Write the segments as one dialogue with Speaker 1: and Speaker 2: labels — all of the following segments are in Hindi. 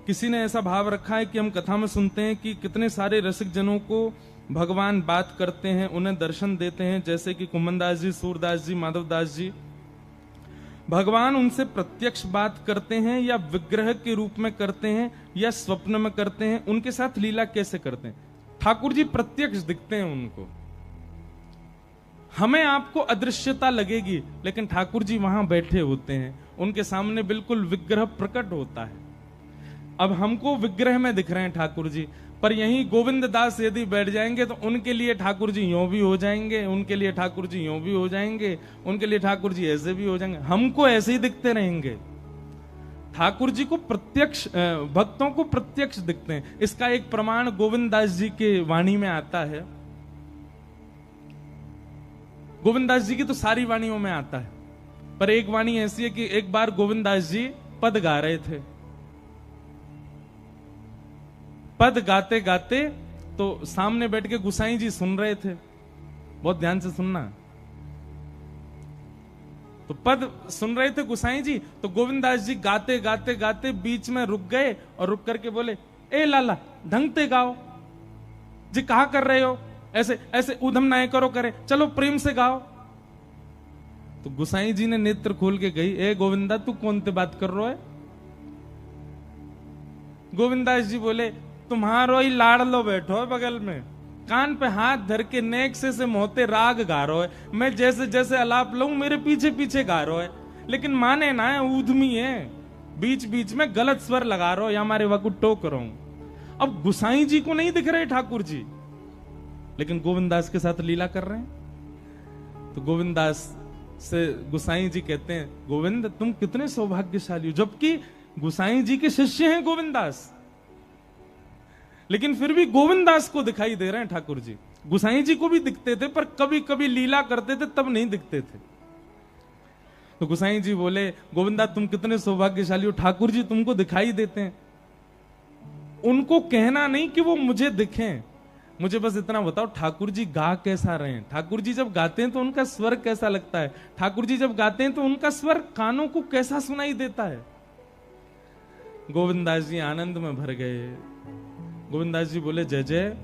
Speaker 1: किसी ने ऐसा भाव रखा है कि हम कथा में सुनते हैं कि कितने सारे रसिक जनों को भगवान बात करते हैं, उन्हें दर्शन देते हैं, जैसे कि कुमनदास जी, सूरदास जी, माधवदास जी। भगवान उनसे प्रत्यक्ष बात करते हैं या विग्रह के रूप में करते हैं या स्वप्न में करते हैं? उनके साथ लीला कैसे करते हैं? ठाकुर जी प्रत्यक्ष दिखते हैं उनको। हमें आपको अदृश्यता लगेगी, लेकिन ठाकुर जी वहां बैठे होते हैं, उनके सामने बिल्कुल विग्रह प्रकट होता है। अब हमको विग्रह में दिख रहे हैं ठाकुर जी, पर यहीं गोविंद दास यदि बैठ जाएंगे तो उनके लिए ठाकुर जी यूं भी हो जाएंगे, उनके लिए ठाकुर जी यूं भी हो जाएंगे, उनके लिए ठाकुर जी ऐसे भी हो जाएंगे, हमको ऐसे ही दिखते रहेंगे। ठाकुर जी को प्रत्यक्ष, भक्तों को प्रत्यक्ष दिखते हैं। इसका एक प्रमाण गोविंद दास जी के वाणी में आता है। गोविंद दास जी की तो सारी वाणियों में आता है, पर एक वाणी ऐसी है कि एक बार गोविंद दास जी पद गा रहे थे। पद गाते गाते तो सामने बैठ के गुसाई जी सुन रहे थे, बहुत ध्यान से सुनना। तो पद सुन रहे थे गुसाई जी, तो गोविंददास जी गाते गाते गाते बीच में रुक गए और रुक करके बोले, ए लाला ढंग से गाओ जी, कहा कर रहे हो, ऐसे ऐसे उधम ना करो, करे चलो प्रेम से गाओ। तो गुसाई जी ने नेत्र खोल के गई, ए गोविंदा तू कौन से बात कर रहा है? गोविंदास जी बोले, तुम्हारो ही लाड़लो बैठो है बगल में, कान पे हाथ धर के नेक से मोहते राग गा रो है, मैं जैसे जैसे अलाप लूं मेरे पीछे पीछे गा रो है, लेकिन माने ना है, ऊधमी है, बीच बीच में गलत स्वर लगा रो या हमारे वकु टोक रहा हूं। अब गुसाई जी को नहीं दिख रहे ठाकुर जी, लेकिन गोविंदास के साथ लीला कर रहे हैं। तो गोविंदास से गुसाई जी कहते हैं, गोविंद तुम कितने सौभाग्यशाली हो, जबकि गुसाई जी के शिष्य हैं गोविंदास, लेकिन फिर भी गोविंदास को दिखाई दे रहे हैं ठाकुर जी। गुसाई जी को भी दिखते थे, पर कभी कभी लीला करते थे तब नहीं दिखते थे। तो गुसाई जी बोले, गोविंदा तुम कितने सौभाग्यशाली हो, ठाकुर जी तुमको दिखाई देते हैं। उनको कहना नहीं कि वो मुझे दिखें, मुझे बस इतना बताओ ठाकुर जी गा कैसा रहे हैं। ठाकुर जी जब गाते हैं तो उनका स्वर कैसा लगता है, ठाकुर जी जब गाते हैं तो उनका स्वर कानों को कैसा सुनाई देता है। गोविंदास जी आनंद में भर गए। गोविंदास जी बोले, जय जय,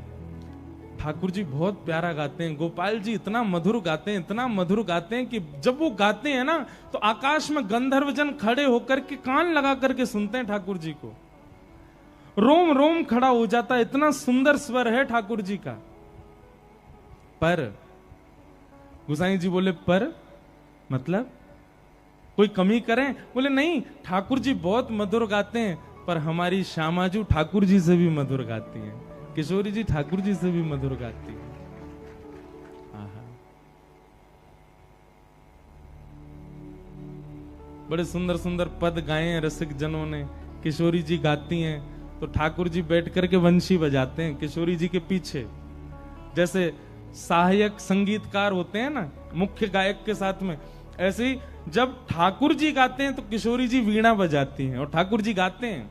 Speaker 1: ठाकुर जी बहुत प्यारा गाते हैं, गोपाल जी इतना मधुर गाते हैं, इतना मधुर गाते हैं कि जब वो गाते हैं ना तो आकाश में गंधर्व जन खड़े होकर के कान लगा करके सुनते हैं ठाकुर जी को, रोम रोम खड़ा हो जाता है, इतना सुंदर स्वर है ठाकुर जी का। पर गुसाई जी बोले, पर मतलब कोई कमी करें? बोले नहीं, ठाकुर जी बहुत मधुर गाते हैं, पर हमारी श्यामाजू ठाकुर जी से भी मधुर गाती हैं, किशोरी जी ठाकुर जी से भी मधुर गाती है। बड़े सुंदर सुंदर पद गाए हैं रसिक जनों ने, किशोरी जी गाती हैं तो ठाकुर जी बैठ करके वंशी बजाते हैं किशोरी जी के पीछे। जैसे सहायक संगीतकार होते हैं ना मुख्य गायक के साथ में, ऐसे ही जब ठाकुर जी गाते हैं तो किशोरी जी वीणा बजाती हैं और ठाकुर जी गाते हैं,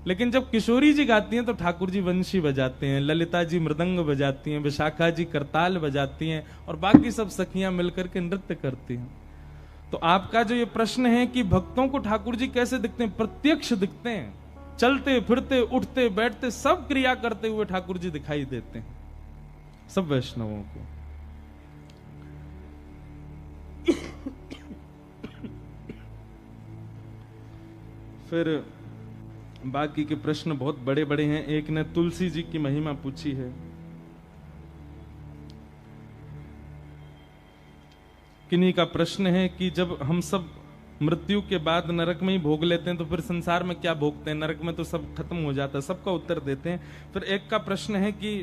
Speaker 1: लेकिन जब किशोरी जी गाती हैं तो ठाकुर जी वंशी बजाते हैं, ललिता जी मृदंग बजाती हैं, विशाखा जी करताल बजाती हैं और बाकी सब सखियां मिलकर के नृत्य करती हैं। तो आपका जो ये प्रश्न है कि भक्तों को ठाकुर जी कैसे दिखते हैं, प्रत्यक्ष दिखते हैं, चलते फिरते उठते बैठते सब क्रिया करते हुए ठाकुर जी दिखाई देते हैं सब वैष्णवों को। फिर बाकी के प्रश्न बहुत बड़े बड़े हैं। एक ने तुलसी जी की महिमा पूछी है, किन्हीं का प्रश्न है कि जब हम सब मृत्यु के बाद नरक में ही भोग लेते हैं तो फिर संसार में क्या भोगते हैं, नरक में तो सब खत्म हो जाता है। सबका उत्तर देते हैं। फिर एक का प्रश्न है कि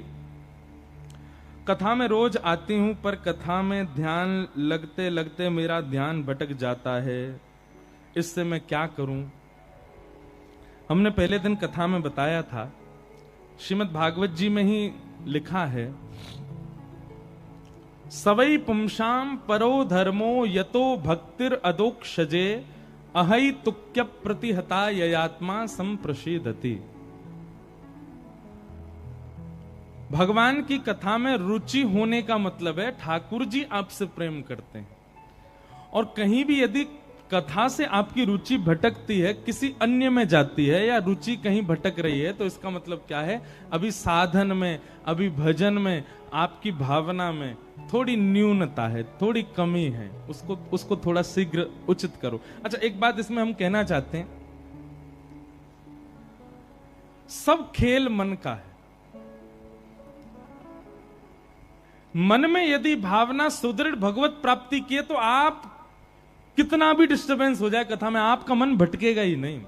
Speaker 1: कथा में रोज आती हूं पर कथा में ध्यान लगते लगते मेरा ध्यान भटक जाता है, इससे मैं क्या करूं? हमने पहले दिन कथा में बताया था, श्रीमद् भागवत जी में ही लिखा है, सवै पुंसाम परो धर्मो यतो भक्तिर अदोक्षजे अहै तुक्य प्रतिहता ययात्मा संप्रसीदति। भगवान की कथा में रुचि होने का मतलब है ठाकुर जी आपसे प्रेम करते हैं, और कहीं भी यदि कथा से आपकी रुचि भटकती है, किसी अन्य में जाती है, या रुचि कहीं भटक रही है, तो इसका मतलब क्या है? अभी साधन में, अभी भजन में, आपकी भावना में थोड़ी न्यूनता है, थोड़ी कमी है। उसको थोड़ा शीघ्र उचित करो। अच्छा, एक बात इसमें हम कहना चाहते हैं, सब खेल मन का है। मन में यदि भावना सुदृढ़ भगवत प्राप्ति की है, तो आप कितना भी डिस्टरबेंस हो जाए कथा में, आपका मन भटकेगा ही नहीं।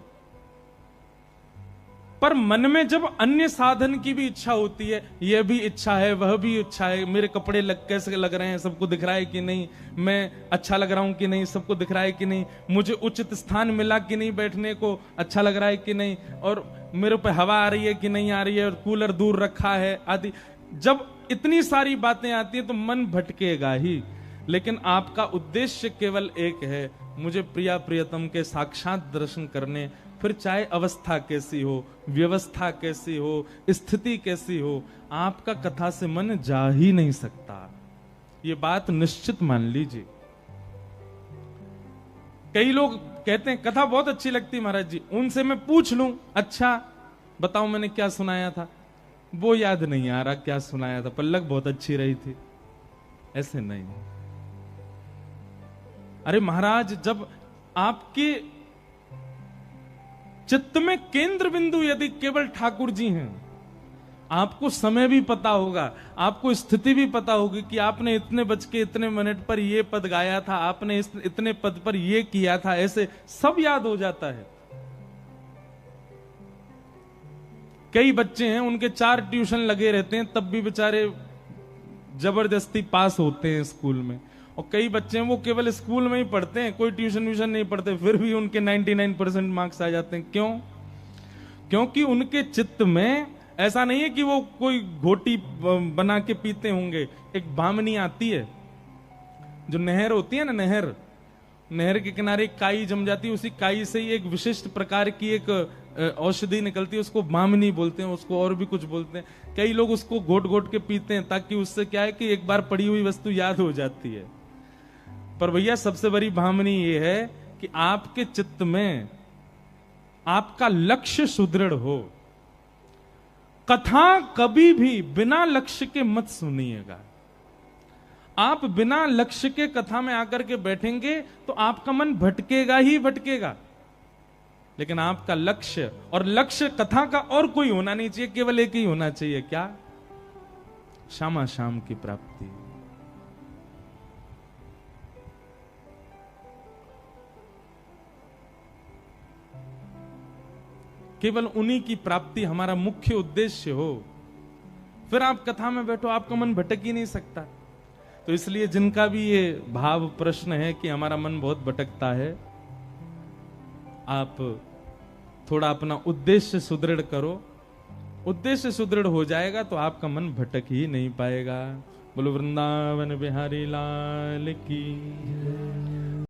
Speaker 1: पर मन में जब अन्य साधन की भी इच्छा होती है, यह भी इच्छा है, वह भी इच्छा है, मेरे कपड़े कैसे लग रहे हैं, सबको दिख रहा है कि नहीं, मैं अच्छा लग रहा हूं कि नहीं, सबको दिख रहा है कि नहीं, मुझे उचित स्थान मिला कि नहीं, बैठने को अच्छा लग रहा है कि नहीं, और मेरे पे हवा आ रही है कि नहीं आ रही है, और कूलर दूर रखा है आदि। जब इतनी सारी बातें आती हैं तो मन भटकेगा ही। लेकिन आपका उद्देश्य केवल एक है, मुझे प्रिया प्रियतम के साक्षात दर्शन करने, फिर चाहे अवस्था कैसी हो, व्यवस्था कैसी हो, स्थिति कैसी हो, आपका कथा से मन जा ही नहीं सकता। ये बात निश्चित मान लीजिए। कई लोग कहते हैं कथा बहुत अच्छी लगती महाराज जी, उनसे मैं पूछ लूं, अच्छा बताओ मैंने क्या सुनाया था, वो याद नहीं आ रहा क्या सुनाया था, पल्लक बहुत अच्छी रही थी। ऐसे नहीं। अरे महाराज, जब आपके चित्त में केंद्र बिंदु यदि केवल ठाकुर जी हैं, आपको समय भी पता होगा, आपको स्थिति भी पता होगी कि आपने इतने बज के इतने मिनट पर ये पद गाया था, आपने इतने पद पर ये किया था, ऐसे सब याद हो जाता है। कई बच्चे हैं, उनके 4 ट्यूशन लगे रहते हैं, तब भी बेचारे जबरदस्ती पास होते हैं स्कूल में। और कई बच्चे हैं वो केवल स्कूल में ही पढ़ते हैं, कोई ट्यूशन व्यूशन नहीं पढ़ते, फिर भी उनके 99% मार्क्स आ जाते हैं। क्यों? क्योंकि उनके चित्त में ऐसा नहीं है कि वो कोई घोटी बना के पीते होंगे। एक भामनी आती है, जो नहर होती है ना, नहर के किनारे काई जम जाती है, उसी काई से ही एक विशिष्ट प्रकार की एक औषधि निकलती है, उसको भामनी बोलते हैं, उसको और भी कुछ बोलते हैं। कई लोग उसको घोट घोट के पीते हैं, ताकि उससे क्या है कि एक बार पड़ी हुई वस्तु याद हो जाती है। पर भैया सबसे बड़ी भामनी ये है कि आपके चित्त में आपका लक्ष्य सुदृढ़ हो। कथा कभी भी बिना लक्ष्य के मत सुनिएगा। आप बिना लक्ष्य के कथा में आकर के बैठेंगे तो आपका मन भटकेगा ही भटकेगा। लेकिन आपका लक्ष्य, और लक्ष्य कथा का और कोई होना नहीं चाहिए, केवल एक ही होना चाहिए। क्या? श्यामा श्याम की प्राप्ति। केवल उन्हीं की प्राप्ति हमारा मुख्य उद्देश्य हो, फिर आप कथा में बैठो, आपका मन भटक ही नहीं सकता। तो इसलिए जिनका भी ये भाव प्रश्न है कि हमारा मन बहुत भटकता है, आप थोड़ा अपना उद्देश्य सुदृढ़ करो। उद्देश्य सुदृढ़ हो जाएगा तो आपका मन भटक ही नहीं पाएगा। बोलो वृंदावन बिहारी लाल की।